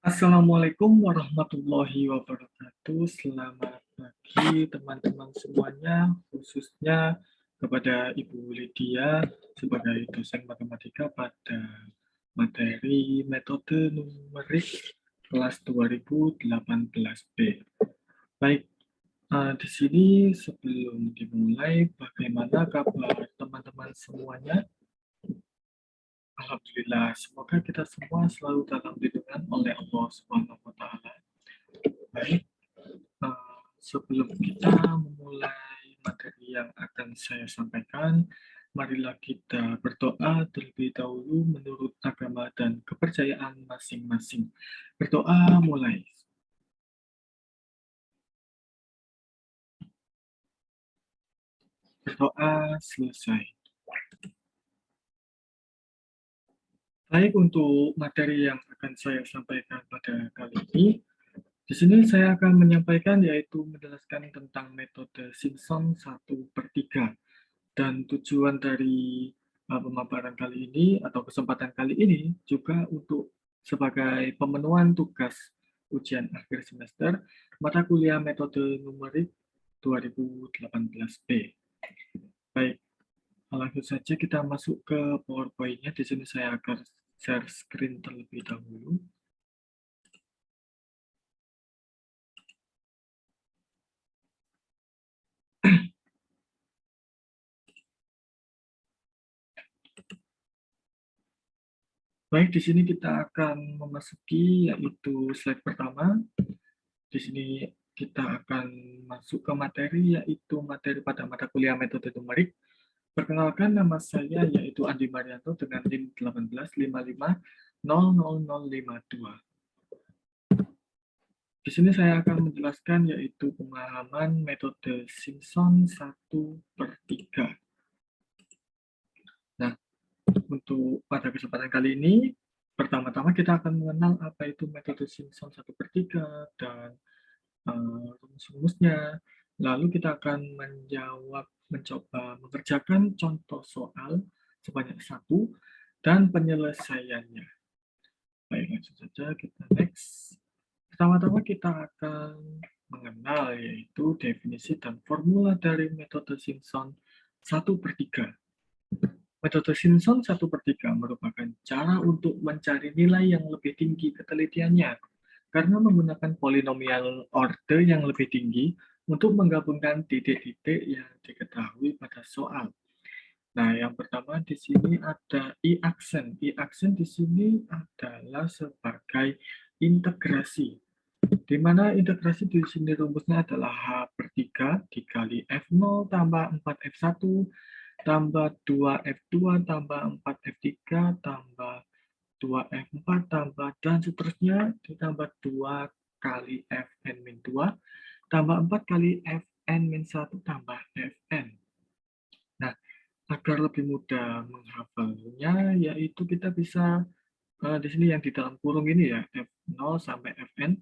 Assalamualaikum warahmatullahi wabarakatuh. Selamat pagi teman-teman semuanya, khususnya kepada Ibu Lydia sebagai dosen matematika pada materi metode numerik kelas 2018B. Baik, di sini sebelum dimulai, bagaimana kabar teman-teman semuanya? Alhamdulillah, semoga kita semua selalu dalam lindungan oleh Allah Subhanahu wa Ta'ala. Baik, sebelum kita memulai materi yang akan saya sampaikan, marilah kita berdoa terlebih dahulu menurut agama dan kepercayaan masing-masing. Berdoa mulai. Berdoa selesai. Baik, untuk materi yang akan saya sampaikan pada kali ini, di sini saya akan menyampaikan yaitu menjelaskan tentang metode Simpson 1/3. Dan tujuan dari pemaparan kali ini atau kesempatan kali ini juga untuk sebagai pemenuhan tugas ujian akhir semester mata kuliah metode numerik 2018B. Baik, langsung saja kita masuk ke PowerPoint-nya. Di sini saya akan share screen terlebih dahulu. Baik, di sini kita akan memasuki yaitu slide pertama. Di sini kita akan masuk ke materi yaitu materi pada mata kuliah metode numerik. Perkenalkan, nama saya yaitu Andi Marianto dengan NIM 185500052. Di sini saya akan menjelaskan yaitu pemahaman metode Simpson 1/3. Nah, untuk pada kesempatan kali ini, pertama-tama kita akan mengenal apa itu metode Simpson 1/3 dan rumus-rumusnya. Lalu kita akan mencoba mengerjakan contoh soal sebanyak 1 dan penyelesaiannya. Baik, langsung saja kita next. Pertama-tama kita akan mengenal yaitu definisi dan formula dari metode Simpson 1/3. Metode Simpson 1/3 merupakan cara untuk mencari nilai yang lebih tinggi ketelitiannya karena menggunakan polinomial order yang lebih tinggi untuk menggabungkan titik-titik yang diketahui pada soal. Nah, yang pertama di sini ada I-aksen. I-aksen di sini adalah sebagai integrasi, di mana integrasi di sini rumusnya adalah H/3 dikali F0 tambah 4F1 tambah 2F2 tambah 4F3 tambah 2F4 tambah dan seterusnya ditambah 2 kali Fn-2 tambah 4 kali Fn-1 tambah Fn. Nah, agar lebih mudah menghafalnya, yaitu kita bisa di sini yang di dalam kurung ini ya, F0 sampai Fn.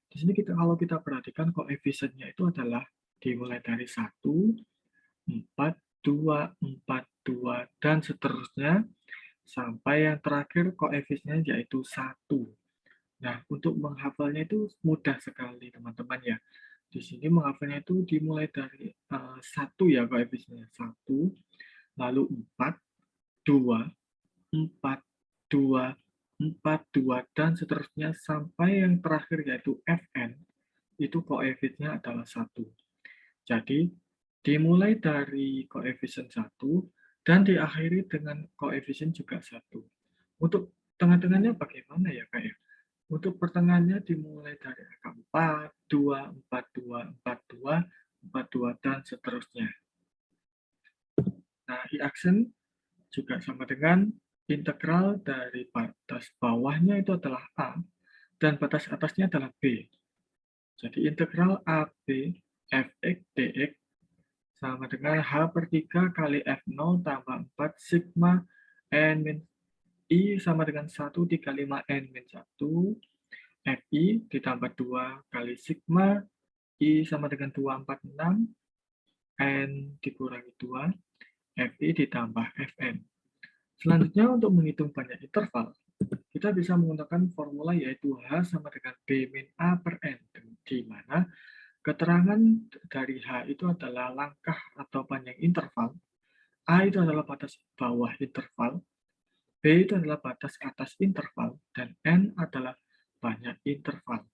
Di sini kalau kita perhatikan koefisiennya itu adalah dimulai dari 1, 4, 2, 4, 2, dan seterusnya sampai yang terakhir koefisiennya yaitu 1. Nah, untuk menghafalnya itu mudah sekali teman-teman ya. Di sini menghafalnya itu dimulai dari 1 ya koefisiennya, 1, lalu 4, 2, 4, 2, 4, 2, dan seterusnya sampai yang terakhir yaitu Fn, itu koefisiennya adalah 1. Jadi, dimulai dari koefisien 1 dan diakhiri dengan koefisien juga 1. Untuk tengah-tengahnya bagaimana ya, Kak ya? Untuk pertengahannya dimulai dari angka 4, 2, 4, 2, 4, 2, 4, 2, dan seterusnya. Nah, I-aksen juga sama dengan integral dari batas bawahnya itu adalah A, dan batas atasnya adalah B. Jadi integral AB fx dx sama dengan H/3 kali F0 tambah 4 sigma n min I sama dengan 1 dikali 5 n min 1 Fi ditambah 2 kali sigma I sama dengan 246 n dikurangi 2 Fi ditambah Fn. Selanjutnya untuk menghitung banyak interval, kita kita bisa menggunakan formula yaitu H sama dengan B min A per N, di mana keterangan dari H itu adalah langkah atau panjang interval, A itu adalah batas bawah interval, B itu adalah batas atas interval, dan N adalah banyak interval.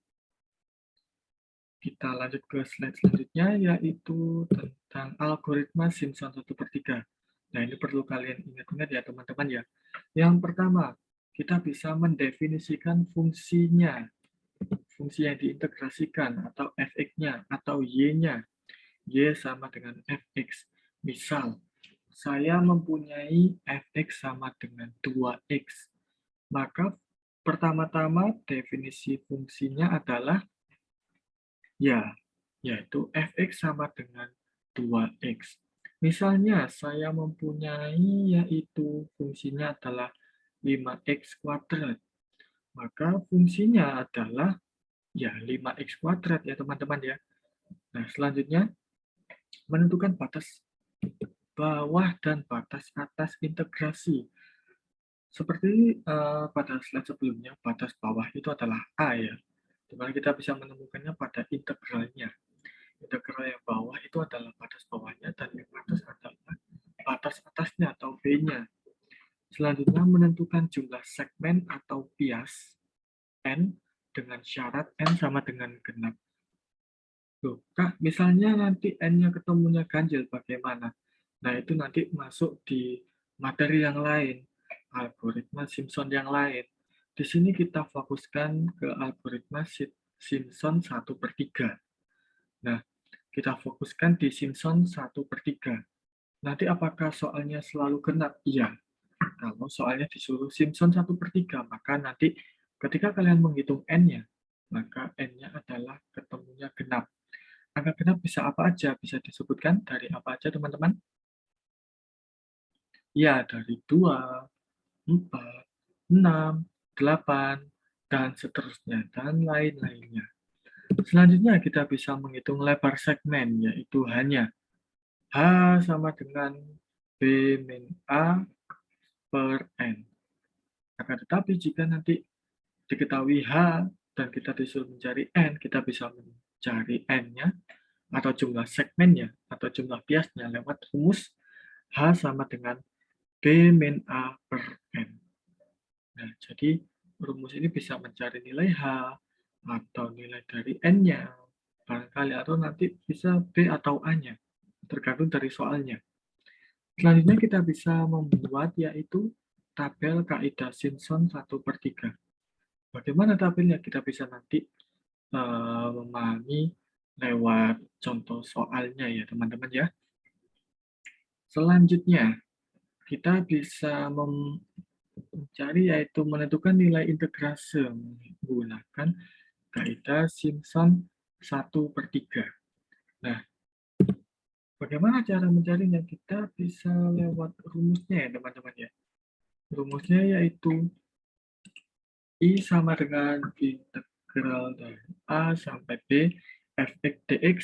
Kita lanjut ke slide selanjutnya, yaitu tentang algoritma Simpson 1/3. Nah, ini perlu kalian ingat-ingat ya, teman-teman ya. Yang pertama, kita bisa mendefinisikan fungsinya, fungsi yang diintegrasikan, atau fx-nya, atau y-nya. Y sama dengan fx. Misal, saya mempunyai fx sama dengan 2x. Maka, pertama-tama definisi fungsinya adalah ya, yaitu fx sama dengan 2x. Misalnya, saya mempunyai yaitu fungsinya adalah 5x kuadrat. Maka fungsinya adalah ya 5x kuadrat ya teman-teman ya. Nah, selanjutnya menentukan batas bawah dan batas atas integrasi. Seperti pada slide sebelumnya, batas bawah itu adalah A ya. Dimana kita bisa menemukannya pada integralnya. Integral yang bawah itu adalah batas bawahnya, dan yang atas adalah batas atasnya atau B-nya. Selanjutnya menentukan jumlah segmen atau bias N dengan syarat N sama dengan genap. Loh, Kak, misalnya nanti N-nya ketemunya ganjil, bagaimana? Nah, itu nanti masuk di materi yang lain, algoritma Simpson yang lain. Di sini kita fokuskan ke algoritma Simpson 1/3. Nah, kita fokuskan di Simpson 1/3. Nanti apakah soalnya selalu genap? Iya. Kalau soalnya disuruh Simpson 1/3, maka nanti ketika kalian menghitung N-nya, maka N-nya adalah ketemunya genap. Angka genap bisa apa aja? Bisa disebutkan dari apa aja, teman-teman? Ya, dari 2, 4, 6, 8, dan seterusnya, dan lain-lainnya. Selanjutnya, kita bisa menghitung lebar segmen, yaitu hanya H sama dengan B min A per N. Akan tetapi, jika nanti diketahui H dan kita disuruh mencari N, kita bisa mencari N-nya, atau jumlah segmennya, atau jumlah biasnya lewat rumus H sama dengan B min A per N. Nah, jadi rumus ini bisa mencari nilai H, atau nilai dari N-nya, barangkali, atau nanti bisa B atau A-nya, tergantung dari soalnya. Selanjutnya kita bisa membuat yaitu tabel kaidah Simpson 1/3. Bagaimana tabelnya? Kita bisa nanti memahami lewat contoh soalnya ya teman-teman ya. Selanjutnya, kita bisa mencari yaitu menentukan nilai integrasi menggunakan kaidah Simpson 1/3. Nah, bagaimana cara mencarinya? Kita bisa lewat rumusnya ya teman-teman ya. Rumusnya yaitu I sama dengan integral dari A sampai B fx dx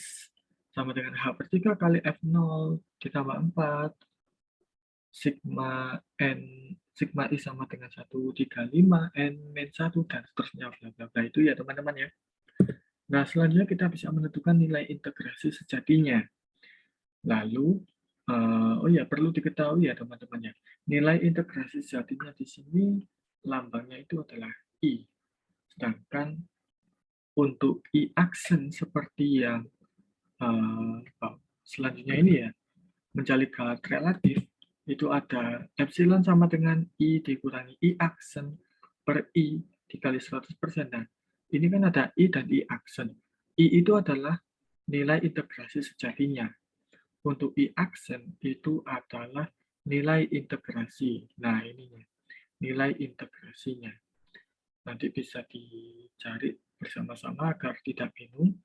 sama dengan H/3 kali F0 ditambah 4 sigma N sigma I sama dengan 135 N min 1 dan seterusnya bla bla bla itu ya teman-teman ya. Nah, selanjutnya kita bisa menentukan nilai integrasi sejatinya. Lalu oh ya, perlu diketahui ya teman-teman ya. Nilai integrasi sejatinya di sini lambangnya itu adalah I. Sedangkan untuk I aksen seperti yang selanjutnya ini ya, mencari galat relatif, itu ada epsilon sama dengan I dikurangi I aksen per I dikali 100%. Nah, ini kan ada I dan I aksen. I itu adalah nilai integrasi sejatinya. Untuk I aksen itu adalah nilai integrasi. Nah, ininya, nilai integrasinya. Nanti bisa dicari bersama-sama agar tidak bingung.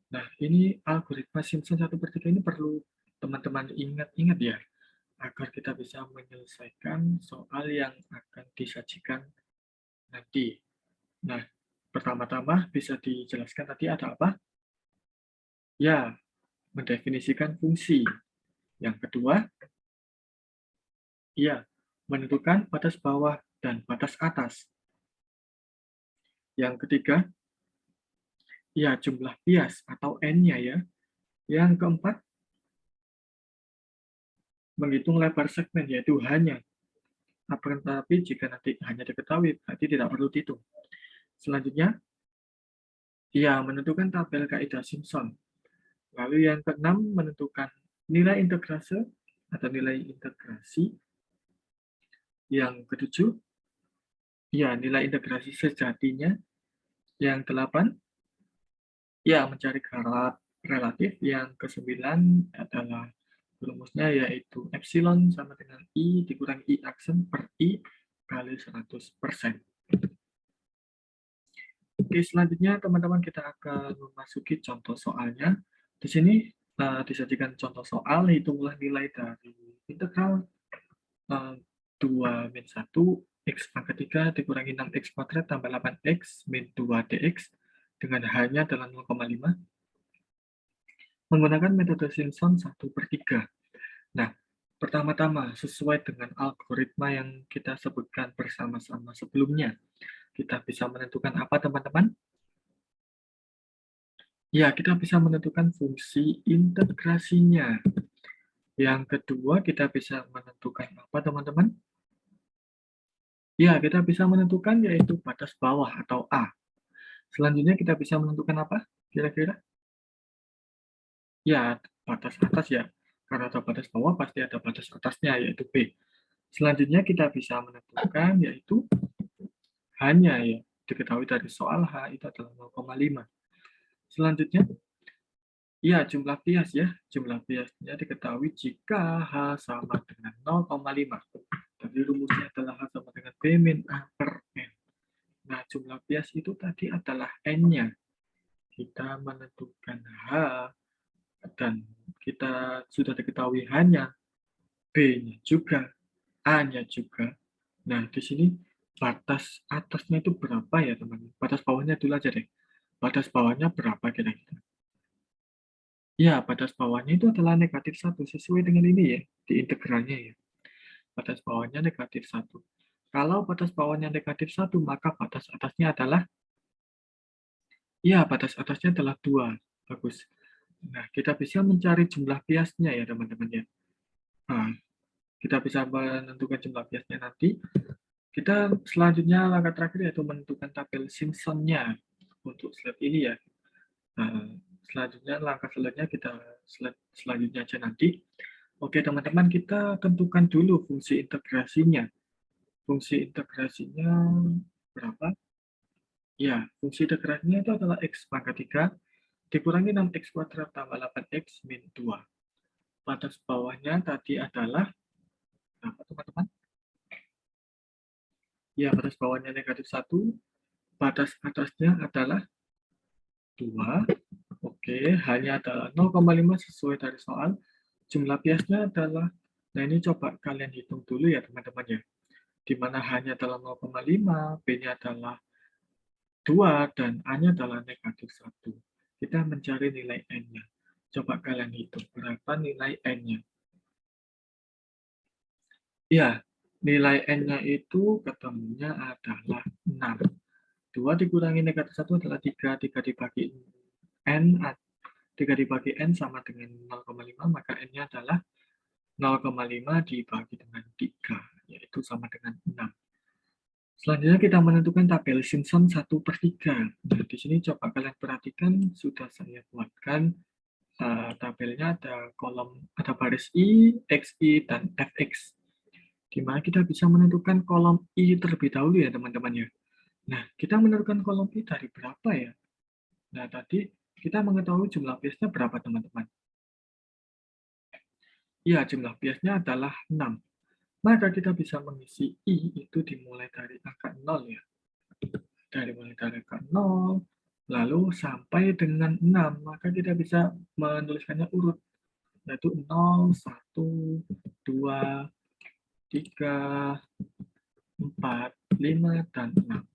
Nah, ini algoritma Simpson 1/3 ini perlu teman-teman ingat-ingat ya, agar kita bisa menyelesaikan soal yang akan disajikan nanti. Nah, pertama-tama bisa dijelaskan tadi ada apa? Ya, mendefinisikan fungsi. Yang kedua, ya, menentukan batas bawah dan batas atas. Yang ketiga, ya jumlah bias atau N-nya ya. Yang keempat, menghitung lebar segmen, yaitu hanya. Akan tetapi jika nanti hanya diketahui, berarti tidak perlu dihitung. Selanjutnya, ya menentukan tabel kaidah Simpson. Lalu yang keenam, menentukan nilai integrase atau nilai integrasi. Yang ketujuh, ya nilai integrasi sejatinya. Yang delapan, ya mencari garat relatif. Yang kesembilan adalah rumusnya yaitu epsilon sama dengan I dikurangi I aksen per I kali 100%. Oke, selanjutnya teman-teman kita akan memasuki contoh soalnya. Di sini disajikan contoh soal, hitunglah nilai dari integral 2 min 1 x pangkat 3 dikurangi 6x kuadrat tambah 8x min 2 dx dengan hanya dalam 0,5 menggunakan metode Simpson 1/3. Nah, pertama-tama sesuai dengan algoritma yang kita sebutkan bersama-sama sebelumnya, kita bisa menentukan apa teman-teman? Ya, kita bisa menentukan fungsi integrasinya. Yang kedua, kita bisa menentukan apa teman-teman? Ya, kita bisa menentukan yaitu batas bawah atau A. Selanjutnya kita bisa menentukan apa kira-kira? Ya, batas atas ya. Karena ada batas bawah, pasti ada batas atasnya, yaitu B. Selanjutnya kita bisa menentukan yaitu hanya ya. Diketahui dari soal H itu adalah 0,5. Selanjutnya, ya jumlah bias ya. Jumlah biasnya diketahui jika H sama dengan 0,5. Jadi rumusnya adalah H sama dengan B min A per N. Nah, jumlah bias itu tadi adalah N-nya. Kita menentukan H dan kita sudah diketahui hanya B-nya juga, A-nya juga. Nah, di sini batas atasnya itu berapa ya, teman-teman? Batas bawahnya dulu aja deh. Batas bawahnya berapa kira-kira? Ya, batas bawahnya itu adalah negatif 1, sesuai dengan ini ya, di integralnya ya. Batas bawahnya negatif 1. Kalau batas bawahnya negatif 1, maka batas atasnya adalah, ya, batas atasnya adalah 2. Bagus. Nah, kita bisa mencari jumlah biasnya ya, teman-teman ya. Nah, kita bisa menentukan jumlah biasnya nanti. Kita selanjutnya langkah terakhir yaitu menentukan tabel Simpson-nya untuk slide ini ya. Nah, selanjutnya langkah selanjutnya kita slide selanjutnya aja nanti. Oke teman-teman, kita tentukan dulu fungsi integrasinya. Fungsi integrasinya berapa? Ya, fungsi integrasinya itu adalah x pangkat 3 dikurangi 6x kuadrat tambah 8x min 2. Batas bawahnya tadi adalah berapa teman-teman? Ya, batas bawahnya negatif 1. Batas atasnya adalah 2. Oke, hanya adalah 0,5 sesuai dari soal. Jumlah biasnya adalah, nah ini coba kalian hitung dulu ya teman-teman ya. Di mana hanya dalam 0,5, B-nya adalah 2, dan A-nya adalah negatif 1. Kita mencari nilai N-nya. Coba kalian hitung berapa nilai N-nya. Ya, nilai N-nya itu ketemunya adalah 6. 2 dikurangi negatif 1 adalah 3. 3 dibagi N, 3 dibagi N sama dengan 0,5, maka N-nya adalah 0,5 dibagi dengan 3, yaitu sama dengan 6. Selanjutnya kita menentukan tabel Simpson 1/3. Nah, di sini coba kalian perhatikan, sudah saya buatkan tabelnya, ada kolom, ada baris I, XI, dan FX. Di mana kita bisa menentukan kolom I terlebih dahulu ya teman-teman ya. Nah, kita menentukan kolom I dari berapa ya? Nah, tadi kita mengetahui jumlah biasnya berapa teman-teman? Ya, jumlah biasnya adalah 6. Maka kita bisa mengisi I itu dimulai dari angka 0 ya. Mulai dari angka 0, lalu sampai dengan 6. Maka kita bisa menuliskannya urut, yaitu 0, 1, 2, 3, 4, 5, dan 6.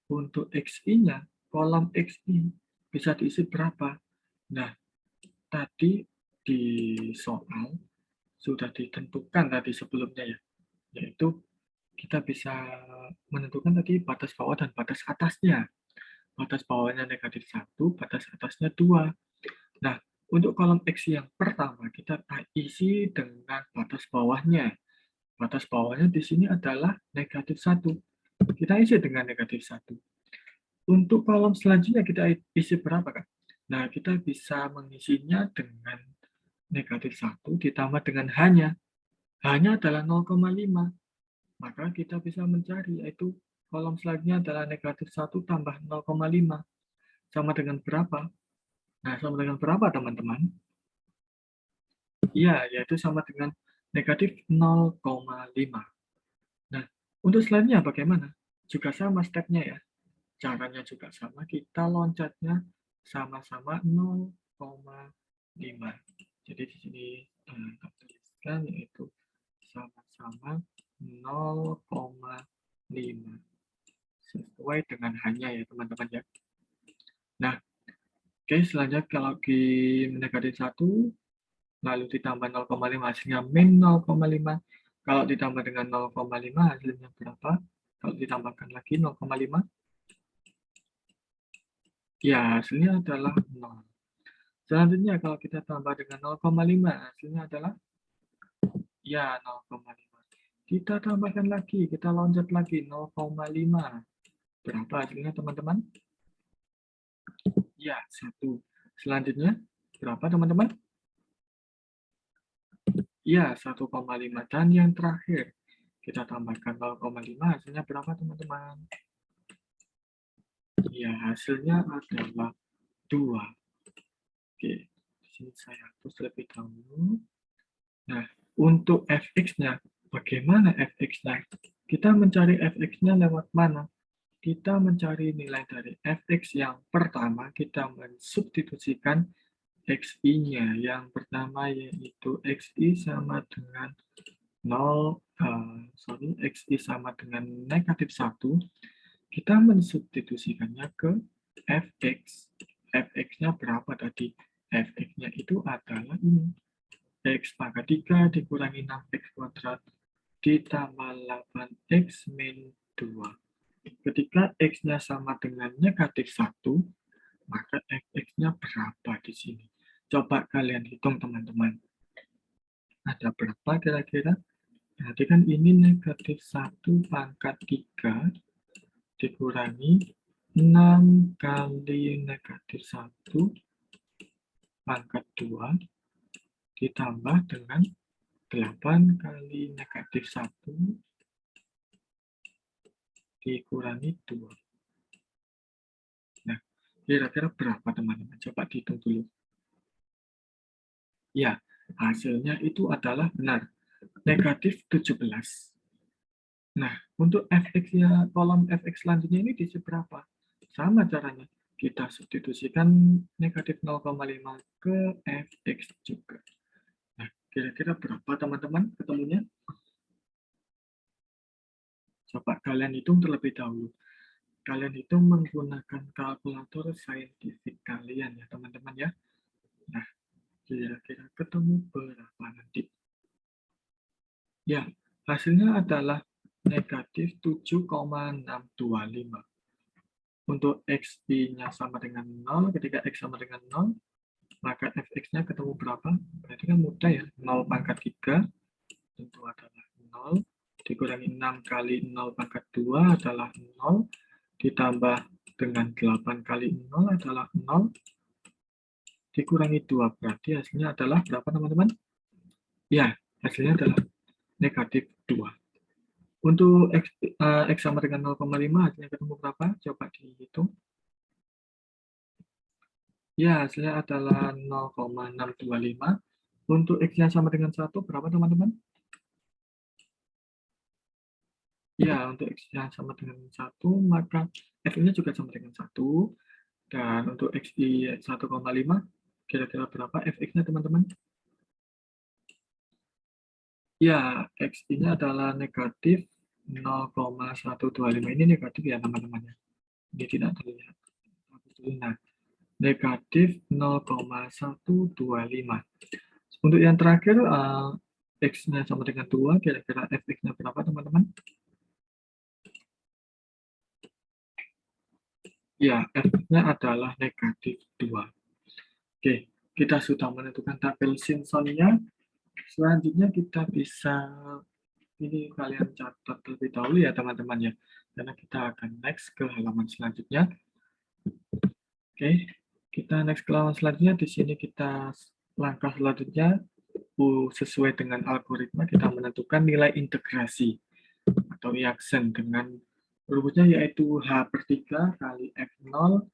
Untuk XI-nya, kolom XI bisa diisi berapa? Nah, tadi di soal sudah ditentukan tadi sebelumnya ya, yaitu kita bisa menentukan tadi batas bawah dan batas atasnya. batas bawahnya negatif 1, batas atasnya 2. Nah, untuk kolom X yang pertama, kita isi dengan batas bawahnya. Batas bawahnya di sini adalah negatif 1. Kita isi dengan negatif 1. Untuk kolom selanjutnya kita isi berapa, Kak? Nah, kita bisa mengisinya dengan negatif 1 ditambah dengan hanya. Hanya adalah 0,5. Maka kita bisa mencari, yaitu kolom selanjutnya adalah negatif 1 tambah 0,5. Sama dengan berapa? Nah, sama dengan berapa, teman-teman? Iya, yaitu sama dengan negatif 0,5. Nah, untuk selanjutnya bagaimana? Juga sama stepnya ya. Caranya juga sama, kita loncatnya sama-sama 0,5. Jadi di sini kita tuliskan yaitu sama-sama 0,5. Sesuai dengan hanya ya teman-teman ya. Nah, oke, selanjutnya kalau di negatif 1, lalu ditambah 0,5 hasilnya min 0,5. Kalau ditambah dengan 0,5 hasilnya berapa? Kalau ditambahkan lagi 0,5, ya hasilnya adalah 0. Selanjutnya kalau kita tambah dengan 0,5 hasilnya adalah ya 0,5. Kita tambahkan lagi, kita loncat lagi 0,5. Berapa hasilnya teman-teman? Ya, 1. Selanjutnya berapa teman-teman? Ya, 1,5. Dan yang terakhir, kita tambahkan 0,5, hasilnya berapa teman-teman? Ya, hasilnya adalah 2. Oke, di sini saya hapus terlebih dahulu. Nah, untuk fx-nya, bagaimana fx-nya? Kita mencari fx-nya lewat mana? Kita mencari nilai dari fx yang pertama, kita mensubstitusikan xi-nya. Yang pertama yaitu xi sama dengan 0, xi sama dengan negatif 1. Kita mensubstitusikannya ke fx. Fx-nya berapa tadi? Fx-nya itu adalah ini. X pangkat 3 dikurangi 6x kuadrat ditambah 8x min 2. Ketika x-nya sama dengan negatif 1, maka fx-nya berapa di sini? Coba kalian hitung teman-teman. Ada berapa kira-kira? Berarti kan ini negatif 1 pangkat 3 dikurangi 6 kali negatif 1 pangkat 2 ditambah dengan 8 kali negatif 1 dikurangi 2. Nah, kira-kira berapa teman-teman? Coba dihitung dulu. Ya, hasilnya itu adalah benar, negatif 17. Nah, untuk fx-nya, kolom fx selanjutnya ini diisi berapa? Sama caranya, kita substitusikan negatif 0,5 ke fx juga. Nah, kira-kira berapa teman-teman ketemunya? Coba kalian hitung terlebih dahulu. Kalian hitung menggunakan kalkulator saintifik kalian ya teman-teman ya. Nah, kira-kira ketemu berapa nanti? Ya, hasilnya adalah negatif 7,625. Untuk xi-nya sama dengan 0, ketika x sama dengan 0, maka fx-nya ketemu berapa? Berarti kan mudah ya, 0 pangkat 3 tentu adalah 0, dikurangi 6 kali 0 pangkat 2 adalah 0, ditambah dengan 8 kali 0 adalah 0, dikurangi 2, berarti hasilnya adalah berapa teman-teman? Ya, hasilnya adalah negatif 2. Untuk X sama dengan 0,5 hasilnya ketemu berapa? Coba dihitung. Ya, hasilnya adalah 0,625. Untuk X-nya sama dengan 1, berapa teman-teman? Ya, untuk X-nya sama dengan 1, maka F-nya juga sama dengan 1. Dan untuk XI 1,5, kira-kira berapa Fx-nya teman-teman? Ya, XI-nya adalah negatif 0,125. Ini negatif ya teman-teman. Ini tidak terlihat. Nah, negatif 0,125. Untuk yang terakhir, X-nya sama dengan 2, kira-kira Fx-nya berapa teman-teman? Ya, F-nya adalah negatif 2. Oke, kita sudah menentukan tabel Simpson-nya. Selanjutnya kita bisa, ini kalian catat terlebih dahulu ya teman-teman ya, karena kita akan next ke halaman selanjutnya. Oke, kita next ke halaman selanjutnya. Di sini kita langkah selanjutnya sesuai dengan algoritma kita menentukan nilai integrasi atau reaction dengan rumusnya yaitu H/3 kali F0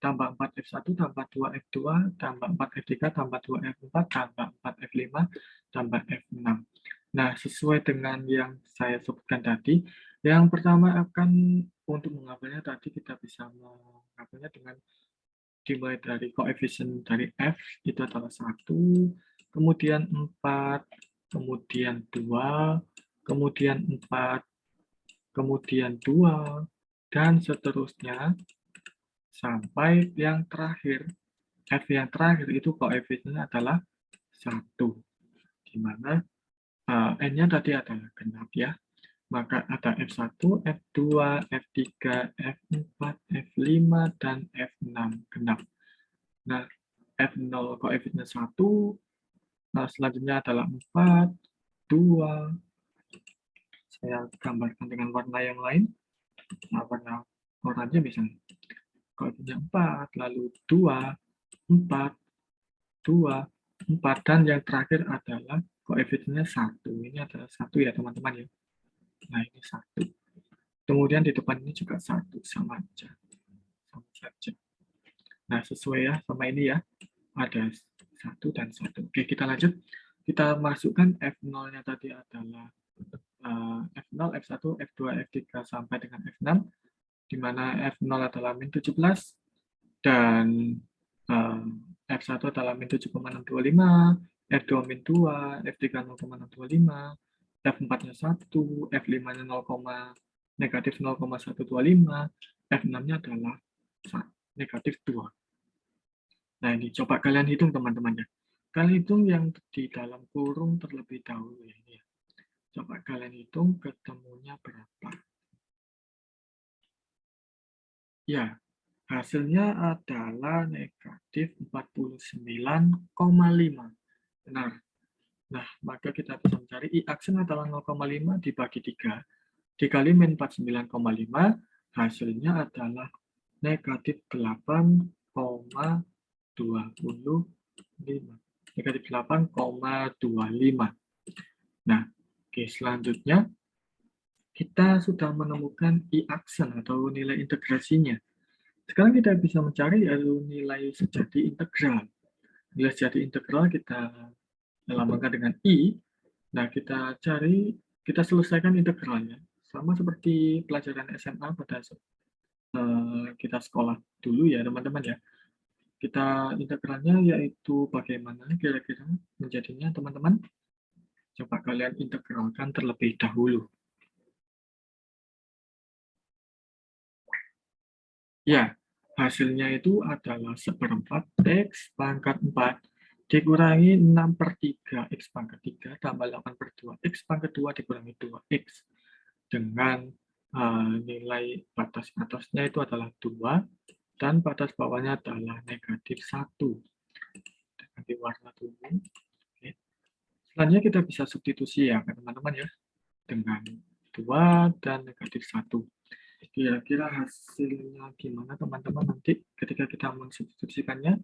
tambah 4F1 tambah 2F2 tambah 4F3 tambah 2F4 tambah 4F5 tambah F6. Nah, sesuai dengan yang saya sebutkan tadi, yang pertama akan untuk mengambilnya tadi kita bisa mengambilnya dengan dimulai dari koefisien dari F itu adalah 1, kemudian 4, kemudian 2, kemudian 4, kemudian 2, dan seterusnya sampai yang terakhir. F yang terakhir itu koefisiennya adalah 1, di mana N-nya tadi adalah genap ya. Maka ada F1, F2, F3, F4, F5, dan F6 genap. Nah, F0 koefisiennya 1, selanjutnya adalah 4, 2, saya gambarkan dengan warna yang lain, warna oranye misalnya. Koefisiennya 4, lalu 2, 4, 2, 4, dan yang terakhir adalah koefisiennya 1. Ini adalah 1 ya teman-teman ya. Nah, ini 1. Kemudian di depan ini juga 1, sama aja. Sama saja. Nah, sesuai ya sama ini ya. Ada 1 dan 1. Oke, kita lanjut. Kita masukkan F0-nya tadi adalah F0, F1, F2, F3 sampai dengan F6, di mana F0 adalah min 17 dan F1 adalah min 7,625, F2 min 2, F3 0,625, F4-nya 1, F5-nya negatif 0,125, F6-nya adalah negatif 2. Nah, ini coba kalian hitung teman-teman ya. Kalian hitung yang di dalam kurung terlebih dahulu ya. Ini ya. Coba kalian hitung ketemunya berapa. Ya, hasilnya adalah negatif 49,5. Benar. Nah, maka kita bisa mencari I aksen adalah 0,5 dibagi 3. Dikali min 49,5, hasilnya adalah negatif 8,25. Negatif 8,25. Nah, oke, selanjutnya kita sudah menemukan I aksen atau nilai integrasinya. Sekarang kita bisa mencari yaitu nilai sejati integral. Nilai sejati integral kita lambangkan dengan I. Nah, kita selesaikan integralnya. Sama seperti pelajaran SMA pada kita sekolah dulu ya, teman-teman ya. Kita integralnya yaitu bagaimana kira-kira menjadinya, teman-teman? Coba kalian integralkan terlebih dahulu. Ya, hasilnya itu adalah 1/4 X pangkat 4 dikurangi 6/3 X pangkat 3 tambah 8/2 X pangkat 2 dikurangi 2X. Dengan nilai batas atasnya itu adalah 2 dan batas bawahnya adalah negatif 1. Ganti warna dulu. Oke. Selanjutnya kita bisa substitusi ya teman-teman ya, dengan 2 dan negatif 1. Kira-kira hasilnya gimana teman-teman nanti ketika kita mensubstitusikannya,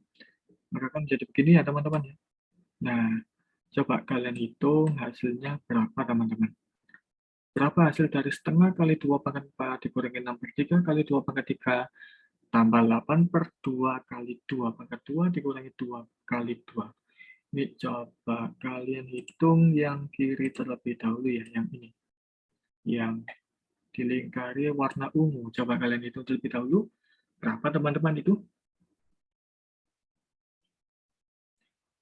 maka kan jadi begini ya teman-teman ya. Nah, coba kalian hitung hasilnya berapa teman-teman. Berapa hasil dari setengah kali 2 pangkat 4 dikurangi 6/3 kali 2 pangkat 3 tambah 8/2 kali 2 pangkat 2 dikurangi 2 kali 2. Ini coba kalian hitung yang kiri terlebih dahulu ya, yang ini. Yang dilingkari warna ungu. Coba kalian hitung terlebih dahulu. Berapa teman-teman itu?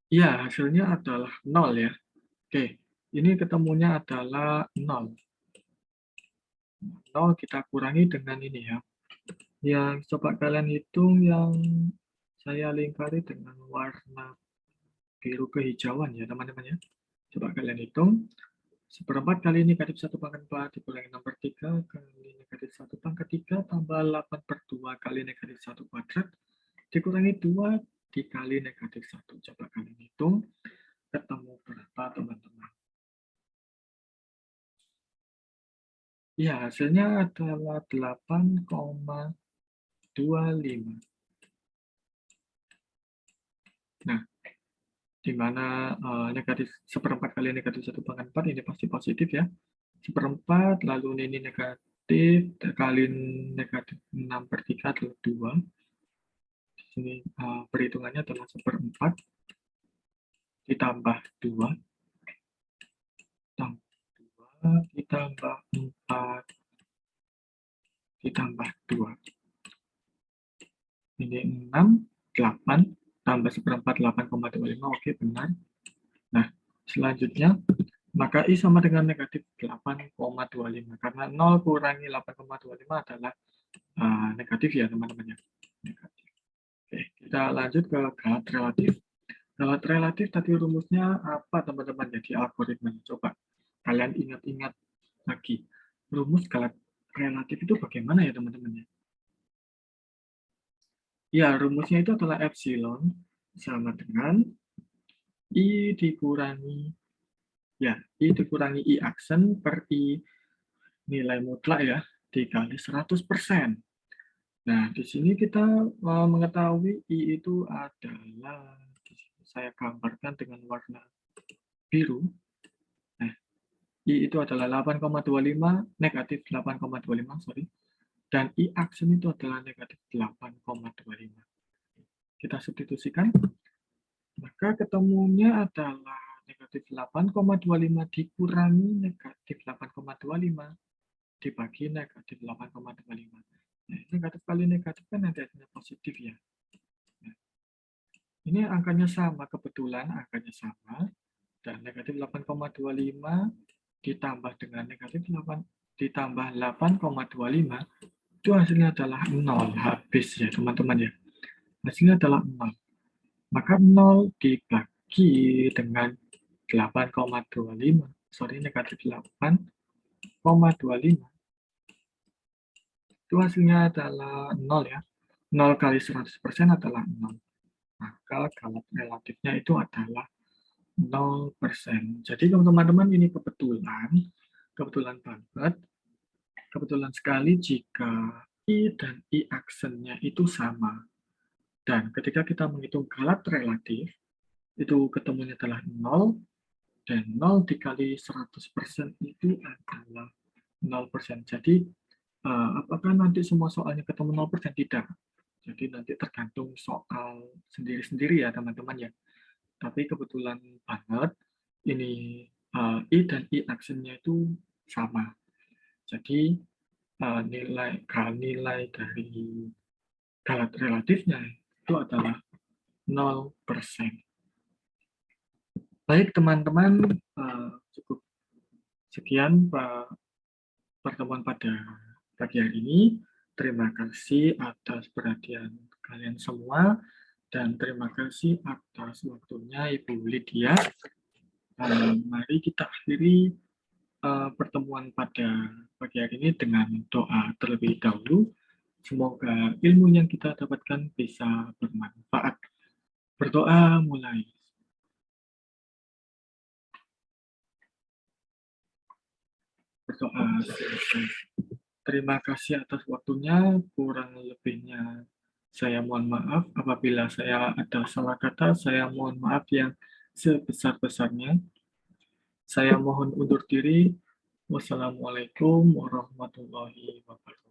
Ya, hasilnya adalah 0 ya. Oke, ini ketemunya adalah 0. 0 kita kurangi dengan ini ya. Yang coba kalian hitung yang saya lingkari dengan warna biru kehijauan ya teman-teman ya. Coba kalian hitung Seperempat kali negatif 1 pangkat 4 dikurangi 6 per 3 kali negatif 1 pangkat 3 tambah 8 per 2 kali negatif 1 kuadrat dikurangi 2 dikali negatif 1. Coba kalian hitung, ketemu berapa teman-teman? Ya, hasilnya adalah 8,25. Nah, di mana negatif seperempat kali negatif 1 pangkat 4 ini pasti positif ya. Seperempat, lalu ini negatif, kali negatif 6 per 3 adalah 2. Di sini perhitungannya adalah seperempat ditambah 2, tambah 2, ditambah 4, ditambah 2. Ini 6, 8, tambah seperempat 8,25, oke benar. Nah, selanjutnya, maka I sama dengan negatif 8,25, karena 0 kurangi 8,25 adalah negatif ya teman-teman ya. Negatif. Oke, kita lanjut ke galat relatif. Galat relatif tadi rumusnya apa teman-teman ya di algoritma? Coba kalian ingat-ingat lagi. Rumus galat relatif itu bagaimana ya teman-teman ya? Ya, rumusnya itu adalah epsilon sama dengan I dikurangi I dikurangi I aksen per I nilai mutlak ya dikali 100%. Nah, di sini kita mengetahui I itu adalah, saya gambarkan dengan warna biru. Nah, I itu adalah 8,25, negatif 8,25, sorry. Dan I aksen itu adalah negatif 8,25. Kita substitusikan, maka ketemunya adalah negatif 8,25 dikurangi negatif 8,25 dibagi negatif 8,25. Nah, negatif kali negatif kan nanti hasilnya positif ya. Nah, ini angkanya sama, kebetulan angkanya sama, dan negatif 8,25 ditambah dengan negatif 8 ditambah 8,25 itu hasilnya adalah 0, habis ya teman-teman ya. Hasilnya adalah 0. Maka 0 dibagi dengan 8,25, sorry negatif 8,25 itu hasilnya adalah 0 ya. 0 kali 100% adalah 0. Maka galat relatifnya itu adalah 0%. Jadi teman-teman ini kebetulan banget, kebetulan sekali jika I dan I aksennya itu sama. Dan ketika kita menghitung galat relatif, itu ketemunya adalah 0, dan 0 dikali 100% itu adalah 0%. Jadi, apakah nanti semua soalnya ketemu 0%? Tidak. Jadi nanti tergantung soal sendiri-sendiri ya teman-teman ya. Tapi kebetulan banget ini I dan I aksennya itu sama. Jadi nilai dari galat relatifnya itu adalah 0%. Baik teman-teman, cukup sekian pertemuan pada pagi hari ini. Terima kasih atas perhatian kalian semua dan terima kasih atas waktunya Ibu Lydia. Mari kita akhiri pertemuan pada pagi hari ini dengan doa terlebih dahulu. Semoga ilmu yang kita dapatkan bisa bermanfaat. Berdoa mulai. Berdoa selesai. Terima kasih atas waktunya, kurang lebihnya saya mohon maaf. Apabila saya ada salah kata, saya mohon maaf yang sebesar-besarnya. Saya mohon undur diri. Wassalamualaikum warahmatullahi wabarakatuh.